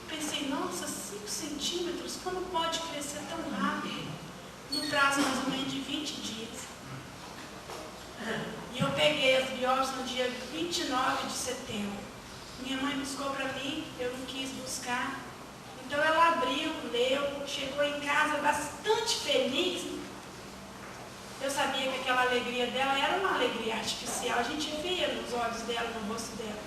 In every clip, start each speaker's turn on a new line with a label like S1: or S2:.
S1: Pensei, nossa, 5 centímetros, como pode crescer tão rápido? no prazo mais ou menos de 20 dias. E eu peguei as biópsias no dia 29 de setembro. Minha mãe buscou para mim, eu não quis buscar. Então ela abriu, leu, chegou em casa bastante feliz. Eu sabia que aquela alegria dela era uma alegria artificial, a gente via nos olhos dela, no rosto dela.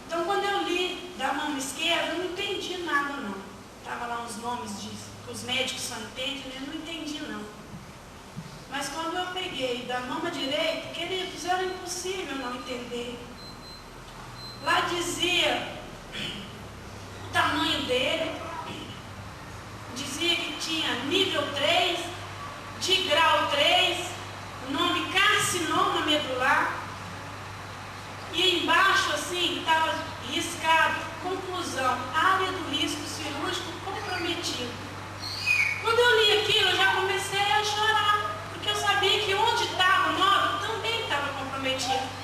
S1: Então quando eu li da mão esquerda, eu não entendi nada não. Estava lá uns nomes que os médicos só entendem, eu não entendi não. Mas quando eu peguei da mama direita, queridos, era impossível não entender. Lá dizia o tamanho dele, dizia que tinha nível 3, de grau 3, o nome carcinoma medular, e embaixo assim estava riscado, conclusão, área do risco cirúrgico comprometido. Quando eu li aquilo, eu já comecei a chorar, porque eu sabia que onde estava o nódulo também estava comprometido.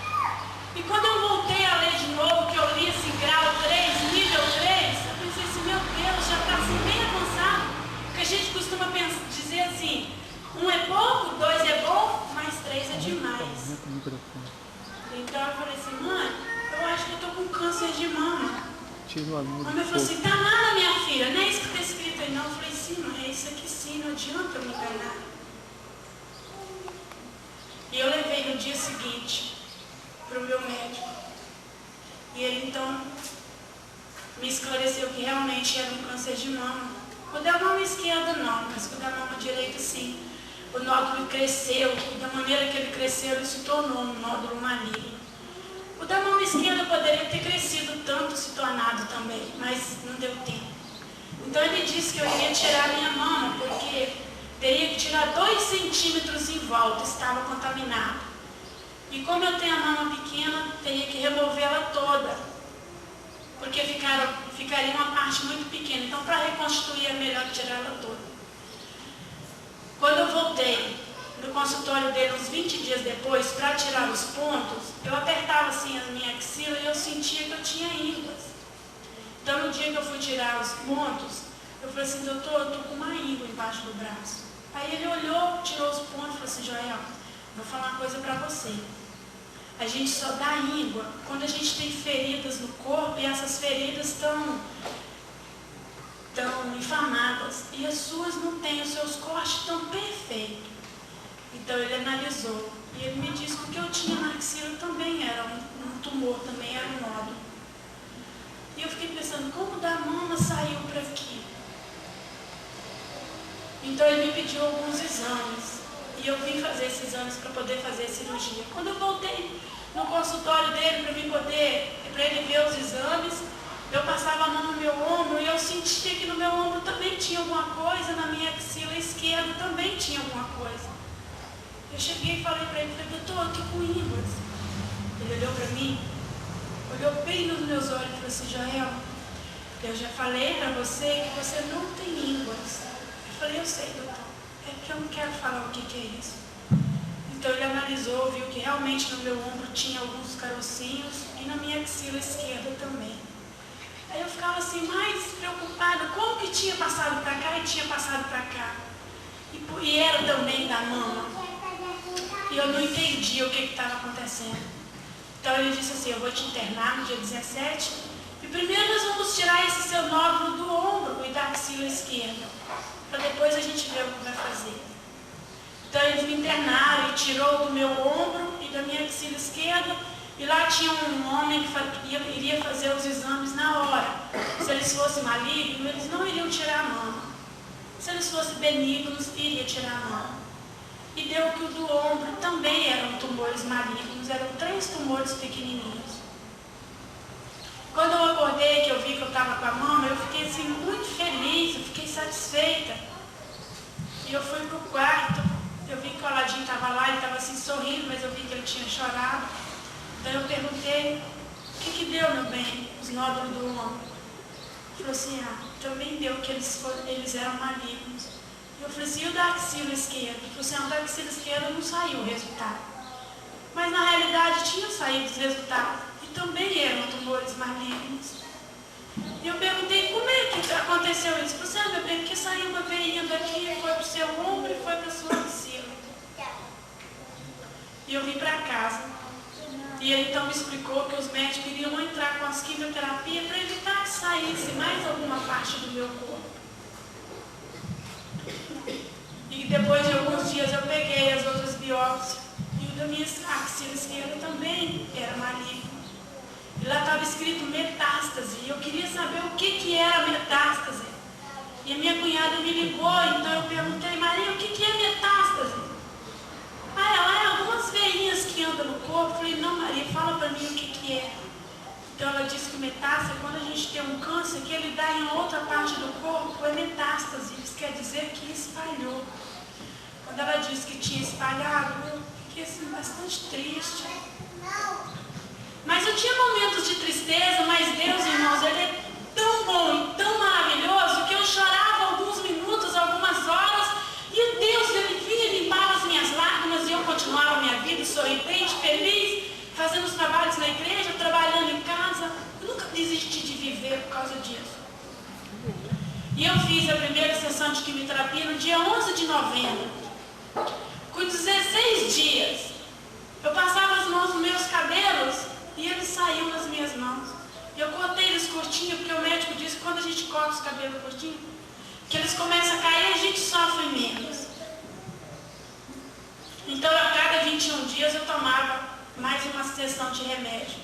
S1: E quando eu voltei a ler de novo, que eu li assim, grau 3, nível 3, eu pensei assim, meu Deus, já está assim bem avançado. Porque a gente costuma dizer assim, 1 é pouco, 2 é bom, mas 3 é demais. Então eu falei assim, mãe, eu acho que eu estou com câncer de mama. A mãe falou assim, tá nada minha filha, não é isso que está escrito aí não. Eu falei, sim, mãe, é isso aqui sim, não adianta eu me enganar. E eu levei no dia seguinte para o meu médico. E ele então me esclareceu que realmente era um câncer de mama. O da mama esquerda não, mas o da mama direita sim. O nódulo cresceu, e da maneira que ele cresceu, ele se tornou um nódulo maligno. O da mama esquerda poderia ter crescido tanto, se tornado também, mas não deu tempo. Então ele disse que eu iria tirar minha mama, porque teria que tirar 2 centímetros em volta, estava contaminado. E como eu tenho a mama pequena, teria que removê-la toda, porque ficaria uma parte muito pequena. Então, para reconstituir, é melhor tirá-la toda. Quando eu voltei no consultório dele, uns 20 dias depois, para tirar os pontos, eu apertava assim a minha axila e eu sentia que eu tinha íngua. Então, no dia que eu fui tirar os pontos, eu falei assim, doutor, eu estou com uma íngua embaixo do braço. Aí ele olhou, tirou os pontos e falou assim, Joel, vou falar uma coisa para você. A gente só dá íngua quando a gente tem feridas no corpo e essas feridas estão inflamadas. E as suas não têm, os seus cortes estão perfeitos. Então ele analisou e ele me disse que o que eu tinha na axila também era um tumor, também era um nódulo. E eu fiquei pensando, como da mama saiu para aqui? Então ele me pediu alguns exames. E eu vim fazer esses exames para poder fazer a cirurgia. Quando eu voltei no consultório dele para ele ver os exames, eu passava a mão no meu ombro e eu sentia que no meu ombro também tinha alguma coisa, na minha axila esquerda também tinha alguma coisa. Eu cheguei e falei para ele, doutor, eu estou com íngua. Ele olhou para mim, olhou bem nos meus olhos e falou assim, Joel, eu já falei para você que você não tem ínguas. Eu falei, eu sei, doutor. É que eu não quero falar o que é isso. Então ele analisou, viu que realmente no meu ombro tinha alguns carocinhos e na minha axila esquerda também. Aí eu ficava assim mais preocupada, como que tinha passado para cá e tinha passado para cá. E era também da mama. E eu não entendia o que estava acontecendo. Então ele disse assim, eu vou te internar no dia 17 e primeiro nós vamos tirar esse seu nódulo do ombro e da axila esquerda, para depois a gente ver o que vai fazer. Então eles me internaram e tirou do meu ombro e da minha axila esquerda, e lá tinha um homem que iria fazer os exames na hora. Se eles fossem malignos, eles não iriam tirar a mama. Se eles fossem benignos, iria tirar a mama. E deu que o do ombro também eram tumores malignos, eram 3 tumores pequenininhos. Quando eu acordei, que eu vi que eu estava com a mama, eu fiquei assim muito feliz, eu fiquei satisfeita. E eu fui para o quarto, eu vi que o Aladim estava lá, ele estava assim sorrindo, mas eu vi que ele tinha chorado. Então eu perguntei, o que deu, meu bem, os nódulos do ombro? Ele falou assim, também deu que eles eram malignos. Eu falei assim, e o da axila esquerda? Ele falou assim, o da axila esquerda não saiu o resultado. Mas na realidade tinha saído os resultados. E também eram tumores malignos. E eu perguntei, como é que aconteceu isso? Você, meu bem, porque saiu uma veinha daqui, foi pro seu ombro e foi pra sua axila. E eu vim para casa. E ele então me explicou que os médicos iriam entrar com as quimioterapias para evitar que saísse mais alguma parte do meu corpo. E depois de alguns dias eu peguei as outras biópsias. E o da minha axila esquerda também era maligno. E lá estava escrito metástase. E eu queria saber o que era metástase. E a minha cunhada me ligou, então eu perguntei, Maria, o que é metástase? Ela é algumas veinhas que andam no corpo. Eu falei, não, Maria, fala para mim o que é. Então ela disse que metástase é quando a gente tem um câncer que ele dá em outra parte do corpo, é metástase. Isso quer dizer que espalhou. Quando ela disse que tinha espalhado, eu fiquei assim, bastante triste. Mas eu tinha momentos de tristeza, mas Deus, irmãos, Ele é tão bom e tão maravilhoso que eu chorava alguns minutos, algumas horas, e Deus, Ele vinha limpar as minhas lágrimas e eu continuava a minha vida sorridente, feliz, fazendo os trabalhos na igreja, trabalhando em casa. Eu nunca desisti de viver por causa disso. E eu fiz a primeira sessão de quimioterapia no dia 11 de novembro. Com 16 dias, eu passava as mãos nos meus cabelos e ele saiu nas minhas mãos. Eu cortei eles curtinho, porque o médico disse que quando a gente corta os cabelos curtinhos, que eles começam a cair e a gente sofre menos. Então, a cada 21 dias eu tomava mais uma sessão de remédio.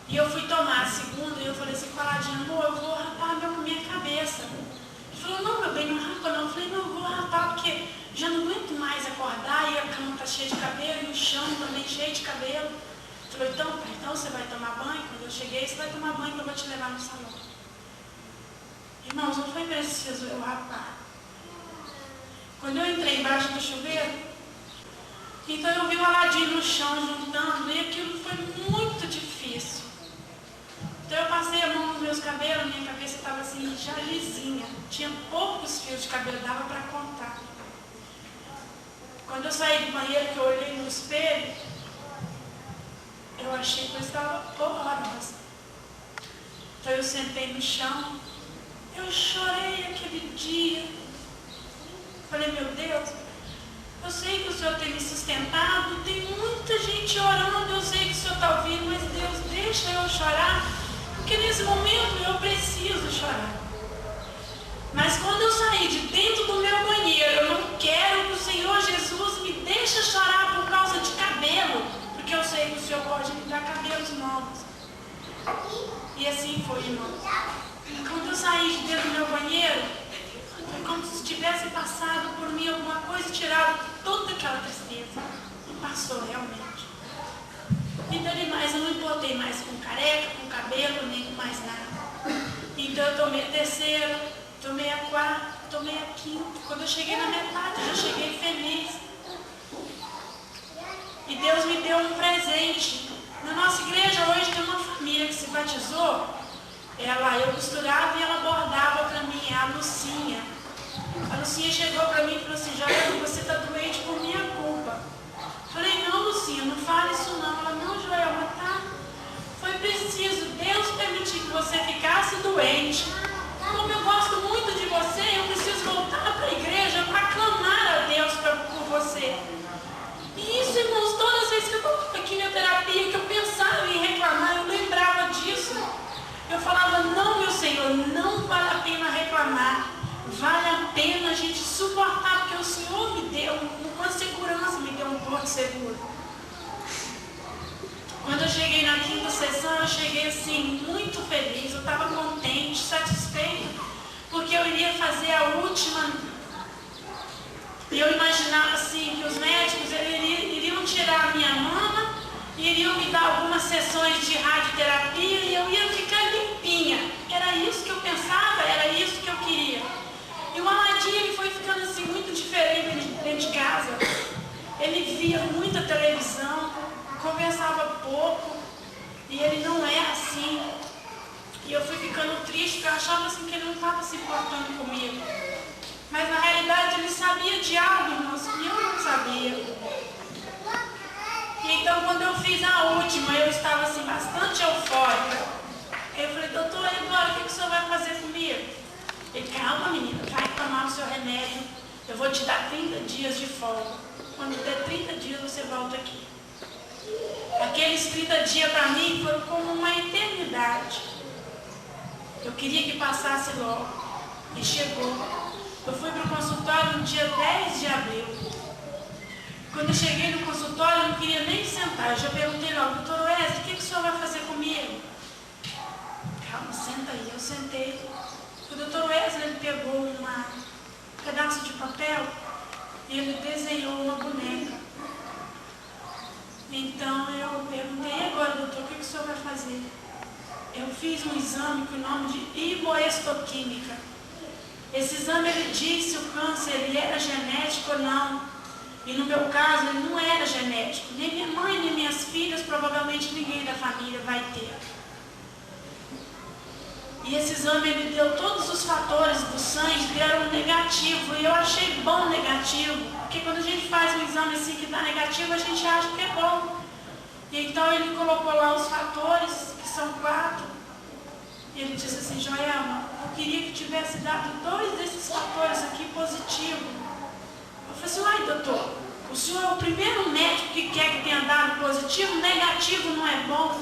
S1: E eu fui tomar a segunda e eu falei assim, Paladinho, amor, eu vou rapar minha cabeça. Ele falou, não, meu bem, não rapa não. Eu falei, não, eu vou rapar porque já não aguento mais acordar e a cama está cheia de cabelo e o chão também cheio de cabelo. Ele falou, então, pai, então você vai tomar banho? Quando eu cheguei, você vai tomar banho que eu vou te levar no salão. Irmãos, não foi preciso eu rapar. Quando eu entrei embaixo do chuveiro, então eu vi o aladinho no chão juntando e aquilo foi muito difícil. Então eu passei a mão nos meus cabelos, minha cabeça estava assim, já lisinha. Tinha poucos fios de cabelo, dava para contar. Quando eu saí do banheiro, que eu olhei no espelho, eu achei que eu estava horrorosa. Então eu sentei no chão, eu chorei aquele dia. Falei, meu Deus, eu sei que o Senhor tem me sustentado, tem muita gente orando, eu sei que o Senhor está ouvindo, mas Deus, deixa eu chorar, porque nesse momento eu preciso chorar. Mas quando eu saí de dentro do meu banheiro, eu não quero que o Senhor Jesus me deixe chorar por causa de cabelo, porque eu sei que o Senhor pode me dar cabelos novos. E assim foi, irmão. Quando eu saí de dentro do meu banheiro, foi como se tivesse passado por mim alguma coisa e tirado toda aquela tristeza. E passou realmente. Então demais, eu não importei mais com careca, com cabelo, nem com mais nada. Então eu tomei a terceira, tomei a quarta, tomei a quinta. Quando eu cheguei na metade, eu já cheguei feliz. E Deus me deu um presente. Na nossa igreja hoje tem uma família que se batizou. Eu costurava e ela bordava para mim, a Lucinha. A Lucinha chegou para mim e falou assim, Joel, você está doente por minha culpa. Falei, não, Lucinha, não fala isso não. Ela, não, Joel, mas tá. Foi preciso Deus permitir que você ficasse doente. Como eu gosto muito de você, eu preciso voltar para a igreja para clamar a Deus por você. E isso, irmãos, todas as vezes que eu tomava quimioterapia, que eu pensava em reclamar, eu lembrava disso. Eu falava, não, meu Senhor, não vale a pena reclamar. Vale a pena a gente suportar, porque o Senhor me deu uma segurança, me deu um porto seguro. Quando eu cheguei na quinta sessão, eu cheguei assim, muito feliz, eu estava contente, satisfeita, porque eu iria fazer a última. E eu imaginava assim, que os médicos iriam tirar a minha mama, iriam me dar algumas sessões de radioterapia e eu ia ficar limpinha. Era isso que eu pensava, era isso que eu queria. E o Aladinho, ele foi ficando assim muito diferente dentro de casa. Ele via muita televisão, conversava pouco, e ele não é assim. E eu fui ficando triste, porque eu achava assim que ele não estava se importando comigo. Mas na realidade ele sabia de algo, irmãos, que eu não sabia. E então quando eu fiz a última, eu estava assim bastante eufórica. Eu falei, doutor, e agora o que o senhor vai fazer comigo? Ele, calma menina, vai tomar o seu remédio, eu vou te dar 30 dias de folga. Quando der 30 dias você volta aqui. Aqueles 30 dias para mim foram como uma eternidade. Eu queria que passasse logo. E chegou. Eu fui para o consultório no dia 10 de abril. Quando eu cheguei no consultório, eu não queria nem sentar. Eu já perguntei logo, doutor Wesley, o que o senhor vai fazer comigo? Calma, senta aí. Eu sentei. O doutor Wesley, ele pegou um pedaço de papel e ele desenhou uma boneca. Então eu perguntei, e agora, doutor, o que o senhor vai fazer? Eu fiz um exame com o nome de imunohistoquímica. Esse exame, ele disse se o câncer ele era genético ou não. E no meu caso, ele não era genético. Nem minha mãe, nem minhas filhas, provavelmente ninguém da família vai ter. E esse exame, ele deu todos os fatores do sangue, deram negativo. E eu achei bom negativo. Porque quando a gente faz um exame assim que dá negativo, a gente acha que é bom. E então ele colocou lá os fatores, que são 4. E ele disse assim, Joelma, eu queria que tivesse dado 2 desses fatores aqui positivos. Eu falei assim, uai doutor, o senhor é o primeiro médico que quer que tenha dado positivo, negativo não é bom?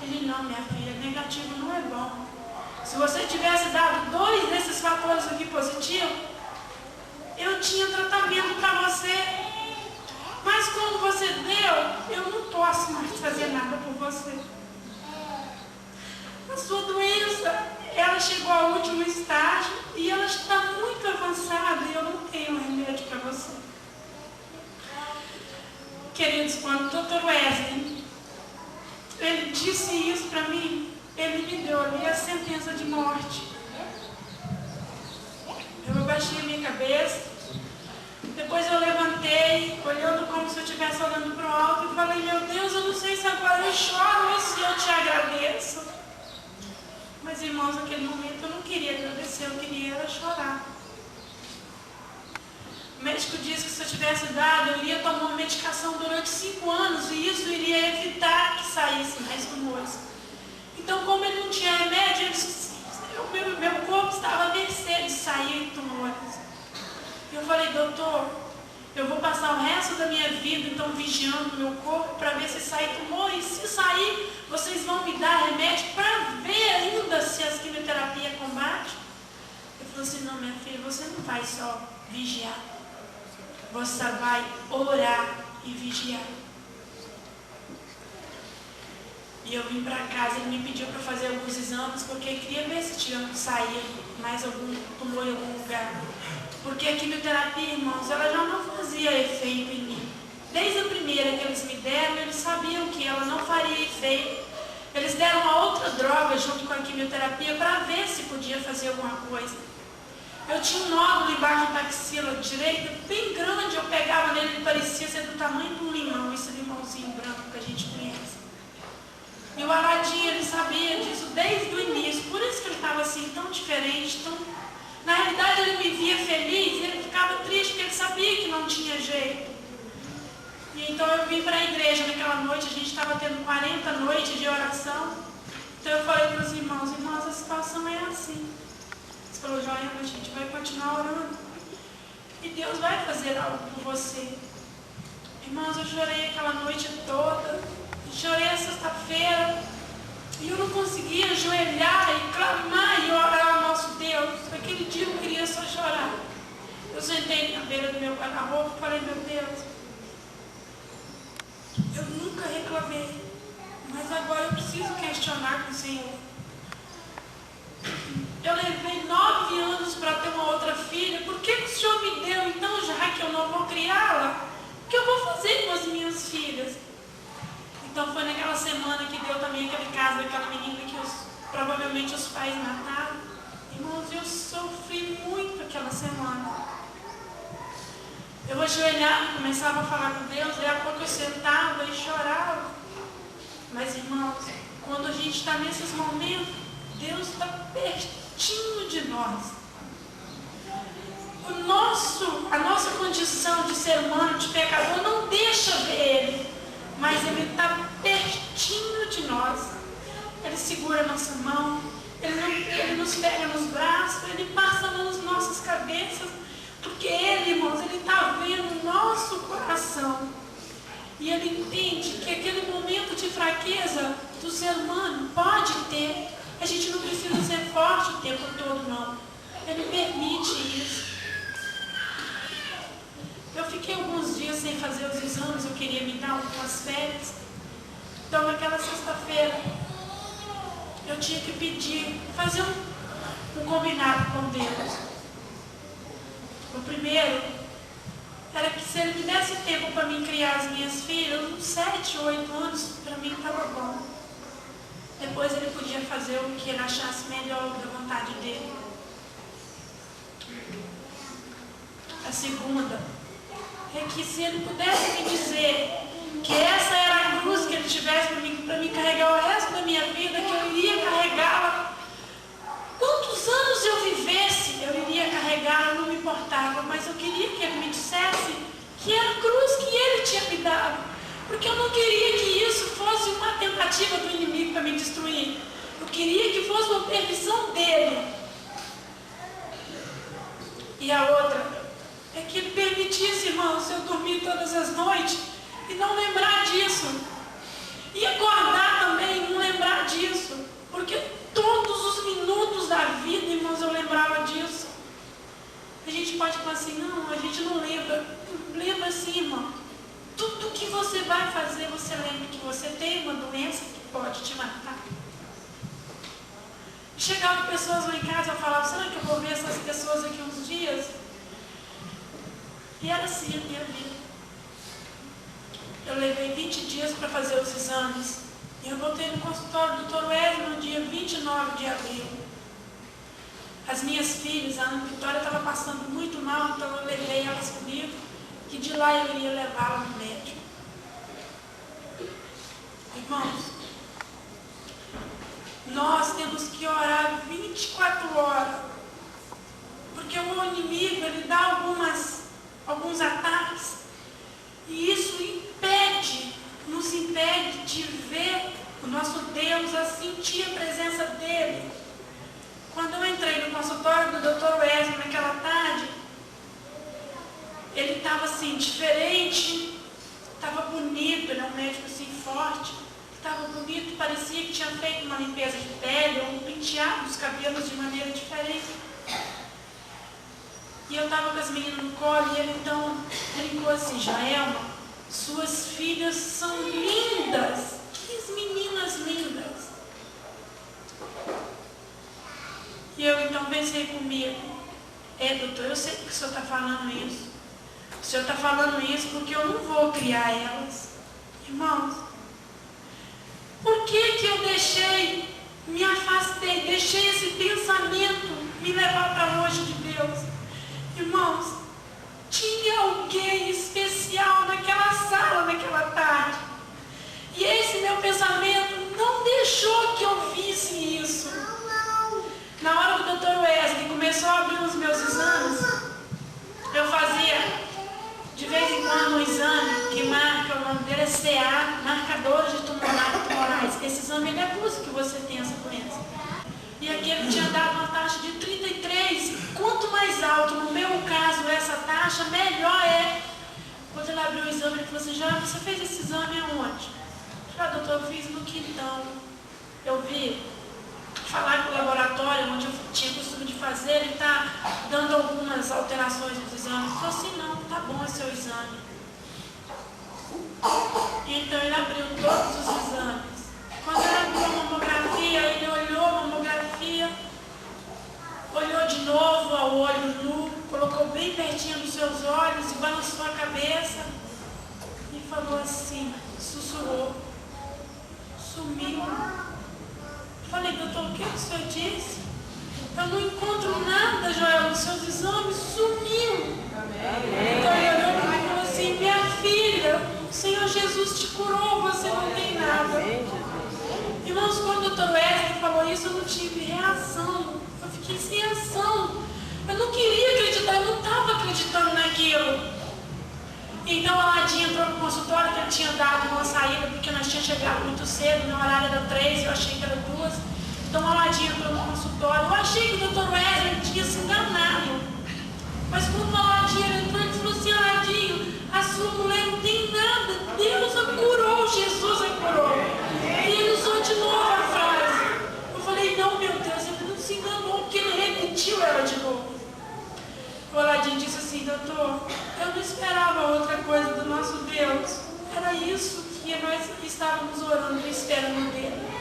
S1: Ele, não minha filha, negativo não é bom. Se você tivesse dado 2 desses fatores aqui positivos, eu tinha tratamento para você. Mas como você deu, eu não posso mais fazer nada por você. A sua doença, ela chegou ao último estágio e ela está muito avançada e eu não tenho remédio para você. Queridos, quando o doutor Wesley, ele disse isso para mim, ele me deu ali a sentença de morte. Eu abaixei a minha cabeça, depois eu levantei, olhando como se eu estivesse olhando para o alto e falei, meu Deus, eu não sei se agora eu choro ou se eu te agradeço. Mas, irmãos, naquele momento eu não queria agradecer, eu queria era chorar. O médico disse que se eu tivesse dado, eu iria tomar uma medicação durante 5 anos e isso iria evitar que saísse mais tumores. Então, como ele não tinha remédio, meu corpo estava à mercê de sair tumores. Eu falei, doutor, eu vou passar o resto da minha vida, então, vigiando o meu corpo para ver se sai tumor. E se sair, vocês vão me dar remédio para ver ainda se as quimioterapias combatem? Ele falou assim, não, minha filha, você não vai só vigiar. Você vai orar e vigiar. E eu vim para casa, ele me pediu para fazer alguns exames, porque ele queria ver se tinha saído mais algum tumor em algum lugar. Porque a quimioterapia, irmãos, ela já não fazia efeito em mim. Desde a primeira que eles me deram, eles sabiam que ela não faria efeito. Eles deram uma outra droga junto com a quimioterapia para ver se podia fazer alguma coisa. Eu tinha um nódulo embaixo da axila direita, bem grande, eu pegava nele, ele parecia ser do tamanho de um limão, esse limãozinho branco que a gente conhece. E o Aladinho, ele sabia disso desde o início, por isso que ele estava assim, tão diferente, tão... Na realidade, ele me via feliz e ele ficava triste, porque ele sabia que não tinha jeito. E então eu vim para a igreja naquela noite, a gente estava tendo 40 noites de oração. Então eu falei para os irmãos, a situação é assim. Eles falaram, Joelma, a gente vai continuar orando. E Deus vai fazer algo por você. Irmãos, eu chorei aquela noite toda. Chorei a sexta-feira. E eu não conseguia ajoelhar e clamar e orar ao nosso Deus. Aquele dia eu queria só chorar. Eu sentei na beira do meu guarda-roupa e falei, meu Deus, eu nunca reclamei, mas agora eu preciso questionar com o Senhor. Eu levei 9 anos para ter uma outra filha. Por que o Senhor me deu, então, já que eu não vou criá-la? O que eu vou fazer com as minhas filhas? Então foi naquela semana que deu também aquele caso daquela menina que provavelmente os pais mataram. Irmãos, eu sofri muito aquela semana. Eu ajoelhava, começava a falar com Deus, daí a pouco eu sentava e chorava. Mas, irmãos, quando a gente está nesses momentos, Deus está pertinho de nós. A nossa condição de ser humano, de pecador, não deixa ver Ele, mas Ele está pertinho de nós. Ele segura a nossa mão, Ele nos pega nos braços, Ele E ele entende que aquele momento de fraqueza do ser humano pode ter. A gente não precisa ser forte o tempo todo, não. Ele permite isso. Eu fiquei alguns dias sem fazer os exames, eu queria me dar algumas férias. Então, naquela sexta-feira, eu tinha que pedir, fazer um combinado com Deus. O primeiro era que se ele me desse tempo para mim criar as minhas filhas, uns 7, 8 anos, para mim estava bom. Depois ele podia fazer o que ele achasse melhor da vontade dele. A segunda é que se ele pudesse me dizer que essa era a cruz que ele tivesse para me carregar o resto da minha vida, que eu iria carregá-la, quantos anos eu vivesse, eu iria carregá-la, não me importava, mas eu queria que ele me dissesse que era a cruz que ele tinha me dado, porque eu não queria que isso fosse uma tentativa do inimigo para me destruir. Eu queria que fosse uma permissão dele. E a outra é que ele permitisse, irmãos, eu dormir todas as noites e não lembrar disso. E acordar também e não lembrar disso. Porque todos os minutos da vida, irmãos, eu lembrava disso. A gente pode falar assim, não, a gente não lembra. Lembra sim, irmão. Tudo que você vai fazer, você lembra que você tem uma doença que pode te matar. Chegavam pessoas lá em casa e falavam, será que eu vou ver essas pessoas aqui uns dias? E era assim a minha vida. Eu levei 20 dias para fazer os exames. E eu voltei no consultório do Dr. Wesley no dia 29 de abril. As minhas filhas, a Ana Vitória estava passando muito mal, então eu levei elas comigo, que de lá eu iria levá-la no médico. Irmãos, nós temos que orar 24 horas, porque o inimigo, ele dá alguns ataques, e isso nos impede de ver o nosso Deus, a sentir a presença dele. Quando eu entrei no consultório do Dr. Wesley naquela tarde, ele estava assim, diferente, estava bonito, ele é um médico assim forte, estava bonito, parecia que tinha feito uma limpeza de pele, ou um penteado dos cabelos de maneira diferente. E eu estava com as meninas no colo e ele então brincou assim, Jaelma, suas filhas são lindas, que meninas lindas. E eu então pensei comigo, doutor, eu sei que o senhor está falando isso. O senhor está falando isso porque eu não vou criar elas. Irmãos, por que eu me afastei, deixei esse pensamento me levar para longe de Deus? Irmãos, tinha alguém especial naquela sala, naquela tarde. E esse meu pensamento não deixou que eu visse isso. Na hora que o Dr. Wesley começou a abrir os meus exames, eu fazia de vez em quando um exame que marca, o nome dele é CA, marcadores de tumorais. Esse exame ele acusa que você tem essa doença. E aqui ele tinha dado uma taxa de 33. Quanto mais alto, no meu caso, essa taxa, melhor é. Quando ele abriu o exame, ele falou assim, já, você fez esse exame aonde? Eu falei, doutor, eu fiz no quintão. Eu vi falar com o laboratório, onde eu tinha costume de fazer, ele está dando algumas alterações nos exames. Eu falei assim, não, tá bom esse seu exame. E então ele abriu todos os exames. Quando ele abriu a mamografia, ele olhou a mamografia, olhou de novo ao olho nu, colocou bem pertinho dos seus olhos e balançou a cabeça e falou assim, sussurrou, sumiu. Falei, doutor, o que o senhor disse? Eu não encontro nada, Joel, nos seus exames, sumiu. Amém. Então ele olhou para mim e falou assim, minha filha, o Senhor Jesus te curou, você não tem nada. Irmãos, quando o Dr. Wesley falou isso, eu não tive reação. Eu fiquei sem ação. Eu não queria acreditar, eu não estava acreditando naquilo. Então a Ladinha entrou no consultório, que ele tinha dado uma saída, porque nós tínhamos chegado muito cedo, meu horário era 3, eu achei que era 2. Então a Ladinha entrou no consultório. Eu achei que o Dr. Wesley tinha se enganado. Mas quando o Aladinho entrou, ele falou assim: Aladinho, a sua mulher não tem nada. Deus a curou, Jesus a curou. E ele usou de novo a frase. Eu falei: não, meu Deus, ele não se enganou, porque ele repetiu ela de novo. O Aladinho disse assim: doutor, eu não esperava outra coisa do nosso Deus. Era isso que nós estávamos orando e esperando dele.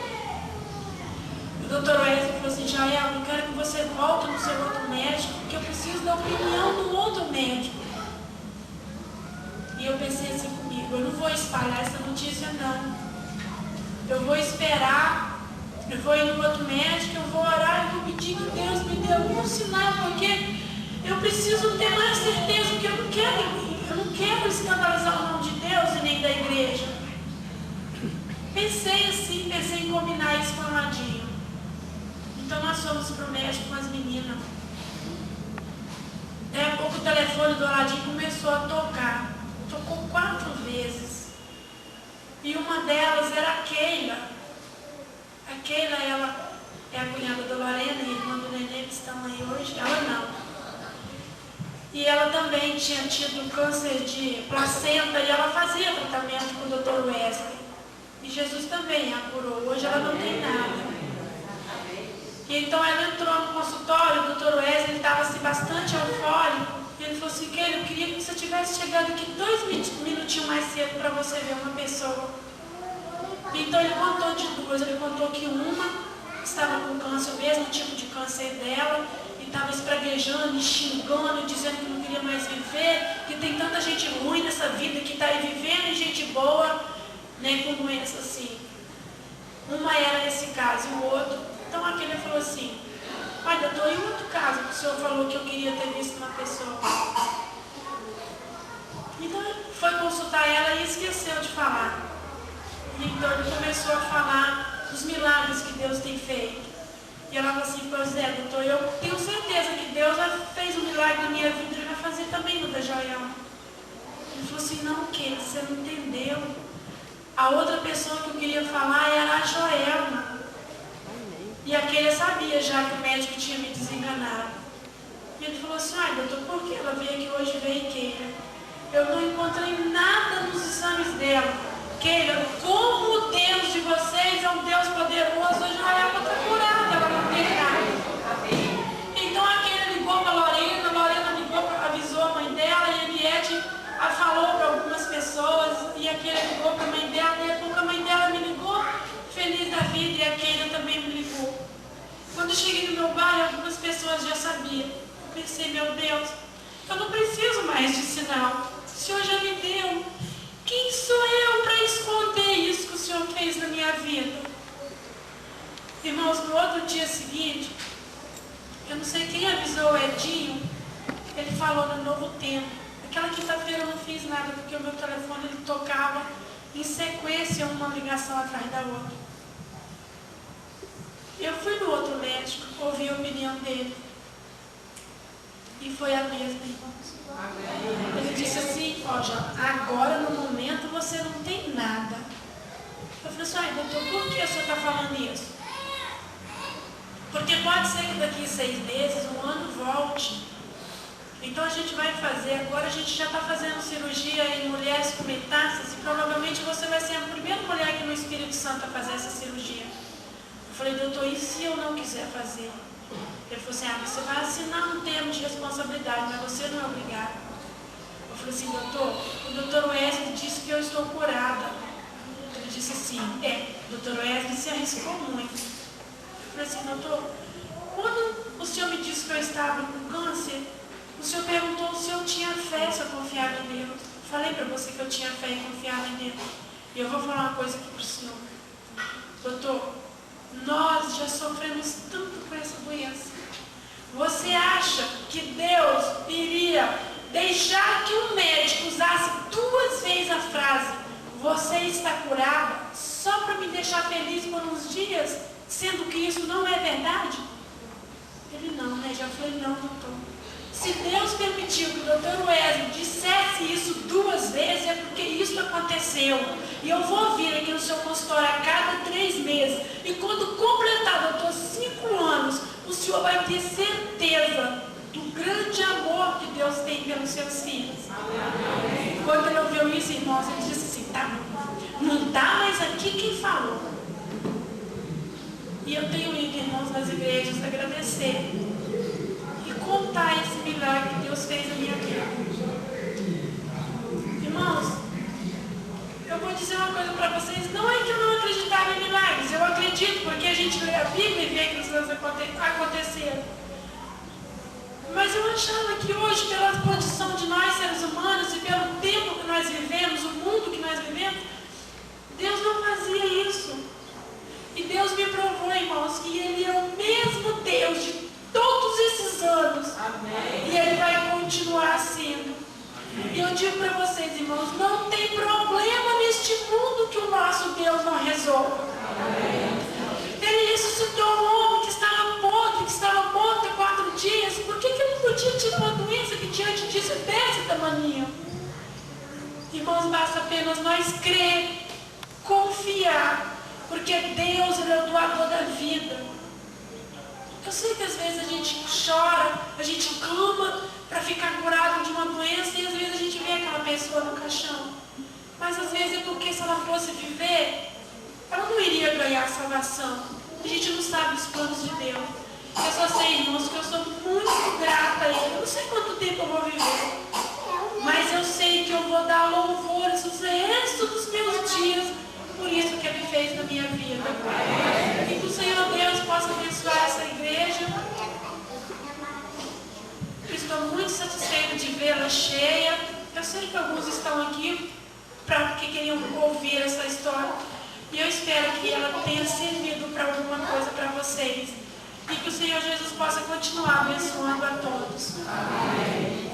S1: O doutor Wesley falou assim: Jael, eu quero que você volte no seu outro médico, porque eu preciso da opinião do outro médico. E eu pensei assim comigo: eu não vou espalhar essa notícia não. Eu vou esperar, eu vou ir no outro médico, eu vou orar, eu vou pedir que Deus me dê algum sinal, porque eu preciso ter mais certeza, porque eu não quero escandalizar o nome de Deus e nem da igreja. Pensei assim, pensei em combinar isso com o Aladinho. Então nós fomos para o médico com as meninas. Daí a pouco o telefone do Aladinho começou a tocar. Tocou 4 vezes. E uma delas era a Keila. A Keila, ela é a cunhada da Lorena e irmã do Nenê, que estão aí hoje. Ela não. E ela também tinha tido câncer de placenta e ela fazia tratamento com o Dr. Wesley. E Jesus também a curou. Hoje ela não tem nada. E então ela entrou no consultório, o Dr. Wesley estava assim, bastante eufórico. E ele falou assim: Keila, eu queria que você tivesse chegado aqui 2 minutinhos mais cedo para você ver uma pessoa. Então ele contou de 2. Ele contou que uma estava com câncer, o mesmo tipo de câncer dela, e estava espraguejando, xingando, dizendo que não queria mais viver, que tem tanta gente ruim nessa vida que está aí vivendo e gente boa, né, com doença assim. Uma era esse caso e o outro. Então aquele falou assim: olha, eu estou em outro caso, que o senhor falou que eu queria ter visto uma pessoa. Então ele foi consultar ela e esqueceu de falar. E então ele começou a falar dos milagres que Deus tem feito. E ela falou assim: pois é, doutor, eu tenho certeza que Deus já fez um milagre na minha vida, Ele vai fazer também no da Jael. Ele falou assim: não, que você não entendeu. A outra pessoa que eu queria falar era a Joelma. E aquele sabia já que o médico tinha me desenganado. E ele falou assim: ai, doutor, por que ela veio aqui hoje, veio Keila? Eu não encontrei nada nos exames dela. Keila, como o Deus de vocês é um Deus poderoso, a Joelma está curada, ela não tem nada. Então aquele ligou para a Lorena ligou, avisou a mãe dela, e a Eliette falou para algumas pessoas, e aquele ligou para a mãe dela, e a pouco a mãe dela me ligou, feliz da vida, e a Keila também me ligou. Quando eu cheguei no meu bairro, algumas pessoas já sabiam. Eu pensei: meu Deus, eu não preciso mais de sinal. O Senhor já me deu. Quem sou eu para esconder isso que o Senhor fez na minha vida? Irmãos, no outro dia seguinte, eu não sei quem avisou o Edinho, ele falou no Novo Tempo. Aquela quinta-feira eu não fiz nada, porque o meu telefone ele tocava em sequência, uma ligação atrás da outra. Eu fui no outro médico, ouvi a opinião dele. E foi a mesma, irmãos. Ele disse assim: ó, agora no momento você não tem nada. Eu falei assim: ai, doutor, por que o senhor está falando isso? Porque pode ser que daqui 6 meses, um ano, volte. Então a gente vai fazer, agora a gente já está fazendo cirurgia em mulheres com metástases, e provavelmente você vai ser a primeira mulher que no Espírito Santo a fazer essa cirurgia. Eu falei: doutor, e se eu não quiser fazer? Ele falou assim: ah, você vai assinar um termo de responsabilidade, mas você não é obrigado. Eu falei assim: doutor, o doutor Wesley disse que eu estou curada. Ele disse assim: o doutor Wesley se arriscou muito. Eu falei assim: doutor, quando o senhor me disse que eu estava com câncer, o senhor perguntou se eu tinha fé, se eu confiava em Deus. Eu falei para você que eu tinha fé e confiava em Deus. E eu vou falar uma coisa aqui para o senhor. Doutor, nós já sofremos tanto com essa doença. Você acha que Deus iria deixar que um médico usasse 2 vezes a frase "você está curada" só para me deixar feliz por uns dias, sendo que isso não é verdade? Ele não, né? Já falei: não, doutor. Se Deus permitiu que o doutor Wesley dissesse isso 2 vezes, é porque isso aconteceu. E eu vou vir aqui no seu consultório a cada 3 meses. E quando completar, doutor, 5 anos, o senhor vai ter certeza do grande amor que Deus tem pelos seus filhos. Quando ele ouviu isso, irmãos, ele disse assim, tá, não está mais aqui quem falou. E eu tenho ido, irmãos, nas igrejas agradecer e contar esse milagre que Deus fez na minha vida. Irmãos, eu vou dizer uma coisa para vocês, não é que eu não acreditava em milagres, eu acredito porque a gente lê a Bíblia e vê que as coisas aconteceram. Mas eu achava que hoje, pela condição de nós seres humanos e pelo tempo que nós vivemos, o mundo que nós vivemos, Deus não fazia isso. E Deus me provou, irmãos, que Ele é o mesmo Deus de todos esses anos. Amém. E Ele vai continuar sendo. E eu digo para vocês, irmãos, não tem problema neste mundo que o nosso Deus não resolva. Amém. Ele ressuscitou um homem que estava podre, que estava morto há 4 dias. Por que ele não podia ter uma doença que diante disso é desse tamanho? Irmãos, basta apenas nós crer, confiar, porque Deus, Ele é o doador da vida. Eu sei que às vezes a gente chora, a gente clama para ficar curado de uma doença e às vezes a gente vê aquela pessoa no caixão. Mas às vezes é porque se ela fosse viver, ela não iria ganhar salvação. A gente não sabe os planos de Deus. Eu só sei, irmãos, que eu sou muito grata a Ele. Eu não sei quanto tempo eu vou viver, mas eu sei que eu vou dar louvores o resto dos meus dias por isso que Ele fez na minha vida. E que o Senhor Deus possa abençoar essa igreja. Eu estou muito satisfeita de vê-la cheia. Eu sei que alguns estão aqui porque queriam ouvir essa história. E eu espero que ela tenha servido para alguma coisa para vocês. E que o Senhor Jesus possa continuar abençoando a todos. Amém.